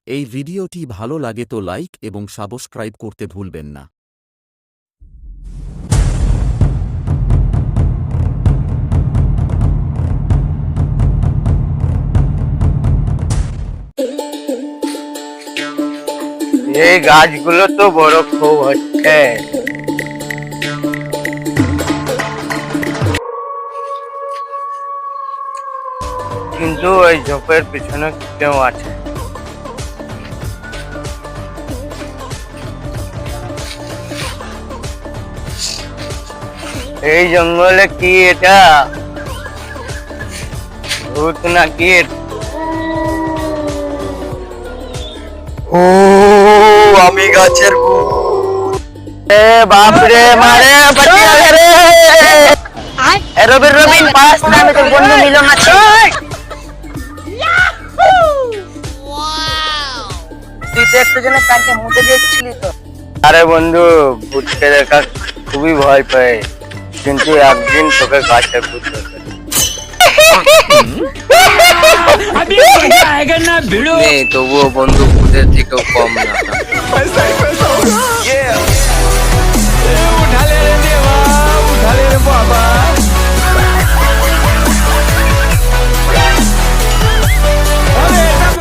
এই ভিডিওটি ভালো লাগে তো লাইক এবং সাবস্ক্রাইব করতে ভুলবেন না। এই গাছগুলো তো বড় খুব হচ্ছে। কিন্তু ওই ঝোপের পিছনে কেউ আছে। এই জঙ্গলে কি এটা ভূত নাকি? ও আমি গাছের ভূত। এ বাপরে মারে বাঁচিয়ে রে। রবিন রবিন পাস না, আমি তোর বন্ধু মিলন আছে। তুই তো একটু জন্য কালকে মুতে দেখছিলি তো। আরে বন্ধু, ভূতকে দেখা খুবই ভয় পাই, কিন্তু একদিন তোকে গাছের ভূত দেখে তবুও বন্ধু ভূতের থেকেও কম না।